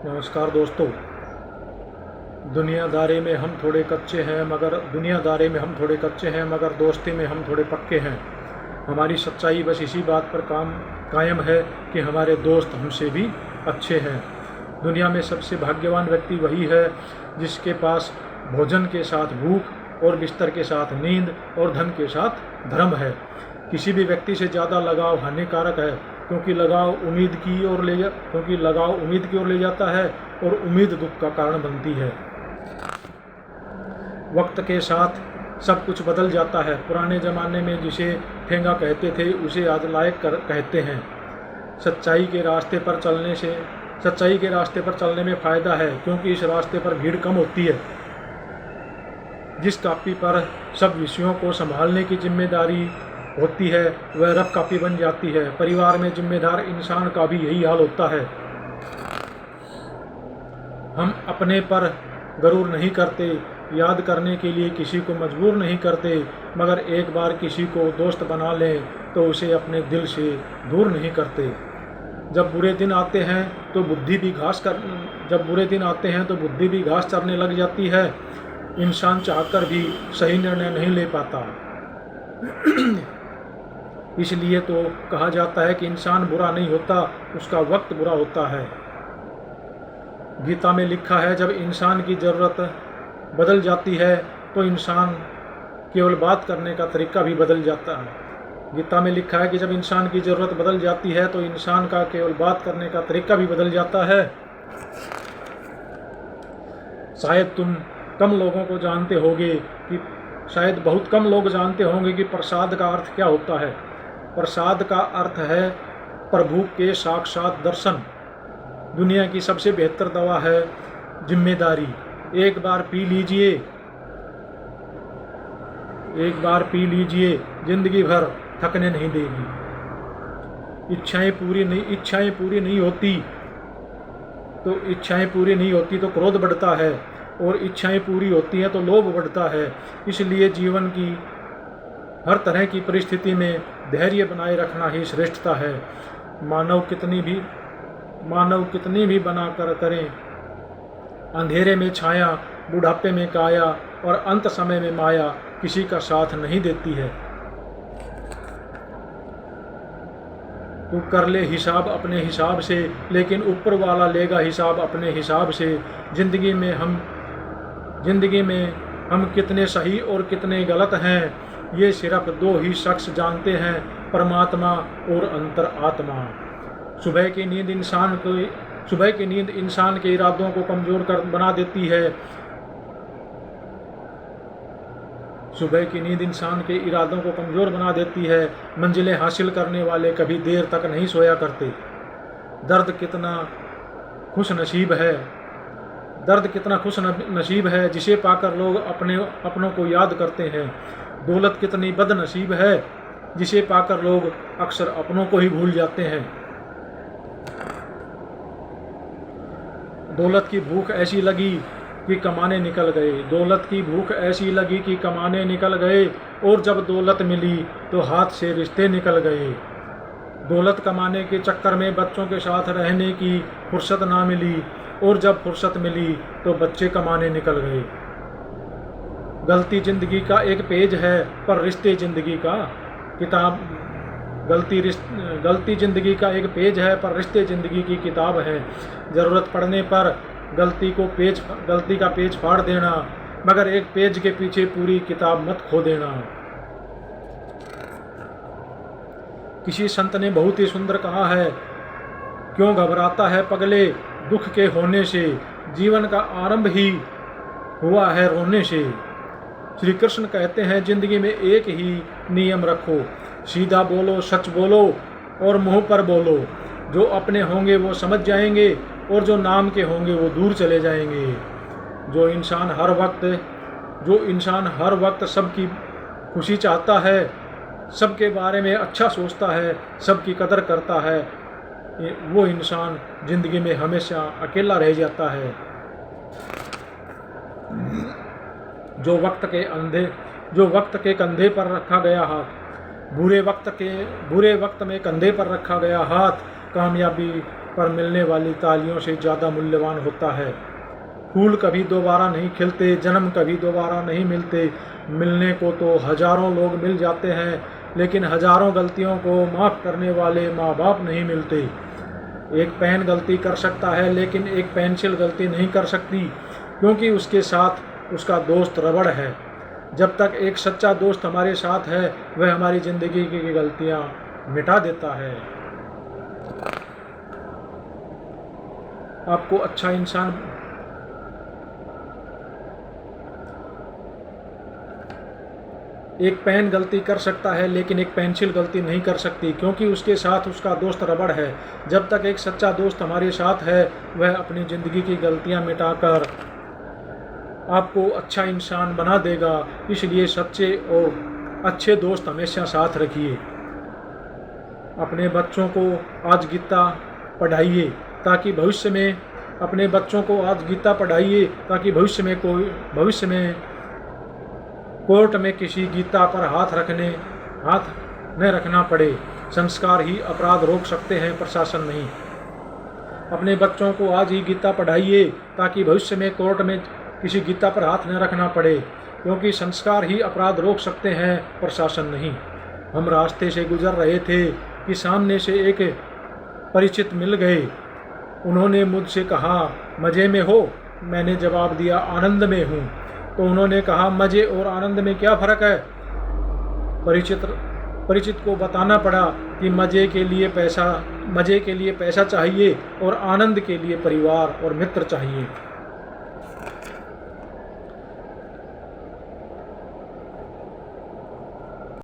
नमस्कार दोस्तों। दुनियादारी में हम थोड़े कच्चे हैं मगर दोस्ती में हम थोड़े पक्के हैं। हमारी सच्चाई बस इसी बात पर कायम है कि हमारे दोस्त हमसे भी अच्छे हैं। दुनिया में सबसे भाग्यवान व्यक्ति वही है जिसके पास भोजन के साथ भूख और बिस्तर के साथ नींद और धन के साथ धर्म है। किसी भी व्यक्ति से ज़्यादा लगाव हानिकारक है, क्योंकि लगाव उम्मीद की ओर ले जाता है और उम्मीद दुख का कारण बनती है। वक्त के साथ सब कुछ बदल जाता है। पुराने ज़माने में जिसे ठेंगा कहते थे उसे आज लायक कहते हैं। सच्चाई के रास्ते पर चलने में फ़ायदा है, क्योंकि इस रास्ते पर भीड़ कम होती है। जिस कापी पर सब विषयों को संभालने की जिम्मेदारी होती है वह रफ कापी बन जाती है। परिवार में जिम्मेदार इंसान का भी यही हाल होता है। हम अपने पर गरूर नहीं करते, याद करने के लिए किसी को मजबूर नहीं करते, मगर एक बार किसी को दोस्त बना लें तो उसे अपने दिल से दूर नहीं करते। जब बुरे दिन आते हैं तो बुद्धि भी घास चरने लग जाती है। इंसान चाहकर भी सही निर्णय नहीं ले पाता। इसलिए तो कहा जाता है कि इंसान बुरा नहीं होता, उसका वक्त बुरा होता है। गीता में लिखा है, जब इंसान की ज़रूरत बदल जाती है तो इंसान केवल बात करने का तरीका भी बदल जाता है। गीता में लिखा है कि जब इंसान की ज़रूरत बदल जाती है तो इंसान का केवल बात करने का तरीका भी बदल जाता है। शायद बहुत कम लोग जानते होंगे कि प्रसाद का अर्थ क्या होता है। प्रसाद का अर्थ है प्रभु के साक्षात दर्शन। दुनिया की सबसे बेहतर दवा है जिम्मेदारी। एक बार पी लीजिए, जिंदगी भर थकने नहीं देगी। इच्छाएं पूरी नहीं होती तो क्रोध बढ़ता है, और इच्छाएं पूरी होती हैं तो लोभ बढ़ता है। इसलिए जीवन की हर तरह की परिस्थिति में धैर्य बनाए रखना ही श्रेष्ठता है। मानव कितनी भी बना कर करें, अंधेरे में छाया, बुढ़ापे में काया और अंत समय में माया किसी का साथ नहीं देती है। तू कर ले हिसाब अपने हिसाब से, लेकिन ऊपर वाला लेगा हिसाब अपने हिसाब से। जिंदगी में हम कितने सही और कितने गलत हैं, ये सिर्फ दो ही शख्स जानते हैं, परमात्मा और अंतरात्मा। सुबह की नींद इंसान के इरादों को कमज़ोर बना देती है। मंजिलें हासिल करने वाले कभी देर तक नहीं सोया करते। दर्द कितना खुश नसीब है जिसे पाकर लोग अपनों को याद करते हैं। दौलत कितनी बदनसीब है जिसे पाकर लोग अक्सर अपनों को ही भूल जाते हैं। दौलत की भूख ऐसी लगी कि कमाने निकल गए, और जब दौलत मिली तो हाथ से रिश्ते निकल गए। दौलत कमाने के चक्कर में बच्चों के साथ रहने की फुर्सत ना मिली, और जब फुर्सत मिली तो बच्चे कमाने निकल गए। गलती जिंदगी का एक पेज है पर रिश्ते जिंदगी का की किताब है। ज़रूरत पड़ने पर गलती का पेज फाड़ देना, मगर एक पेज के पीछे पूरी किताब मत खो देना। किसी संत ने बहुत ही सुंदर कहा है, क्यों घबराता है पगले दुख के होने से, जीवन का आरंभ ही हुआ है रोने से। श्री कृष्ण कहते हैं, जिंदगी में एक ही नियम रखो, सीधा बोलो, सच बोलो और मुंह पर बोलो। जो अपने होंगे वो समझ जाएंगे, और जो नाम के होंगे वो दूर चले जाएंगे। जो इंसान हर वक्त सबकी खुशी चाहता है, सबके बारे में अच्छा सोचता है, सबकी कदर करता है, वो इंसान जिंदगी में हमेशा अकेला रह जाता है। जो वक्त के कंधे पर रखा गया हाथ, बुरे वक्त में कंधे पर रखा गया हाथ कामयाबी पर मिलने वाली तालियों से ज़्यादा मूल्यवान होता है। फूल कभी दोबारा नहीं खिलते, जन्म कभी दोबारा नहीं मिलते। मिलने को तो हजारों लोग मिल जाते हैं, लेकिन हजारों गलतियों को माफ़ करने वाले माँ बाप नहीं मिलते। एक पेन गलती कर सकता है, लेकिन एक पेंसिल गलती नहीं कर सकती, क्योंकि उसके साथ उसका दोस्त रबड़ है। जब तक एक सच्चा दोस्त हमारे साथ है, वह हमारी ज़िंदगी की गलतियाँ मिटा देता है। आपको अच्छा इंसान एक पेन गलती कर सकता है, लेकिन एक पेंसिल गलती नहीं कर सकती, क्योंकि उसके साथ उसका दोस्त रबड़ है। जब तक एक सच्चा दोस्त हमारे साथ है, वह अपनी ज़िंदगी की गलतियां मिटाकर आपको अच्छा इंसान बना देगा। इसलिए सच्चे और अच्छे दोस्त हमेशा साथ रखिए। अपने बच्चों को आज गीता पढ़ाइए, ताकि भविष्य में अपने बच्चों को आज गीता पढ़ाइए ताकि भविष्य में कोर्ट में किसी गीता पर हाथ न रखना पड़े। संस्कार ही अपराध रोक सकते हैं, प्रशासन नहीं। अपने बच्चों को आज ही गीता पढ़ाइए ताकि भविष्य में कोर्ट में किसी गीता पर हाथ न रखना पड़े, क्योंकि संस्कार ही अपराध रोक सकते हैं, प्रशासन नहीं। हम रास्ते से गुजर रहे थे कि सामने से एक परिचित मिल गए। उन्होंने मुझसे कहा, मज़े में हो? मैंने जवाब दिया, आनंद में हूँ। तो उन्होंने कहा, मज़े और आनंद में क्या फ़र्क है? परिचित को बताना पड़ा कि मज़े के लिए पैसा चाहिए और आनंद के लिए परिवार और मित्र चाहिए।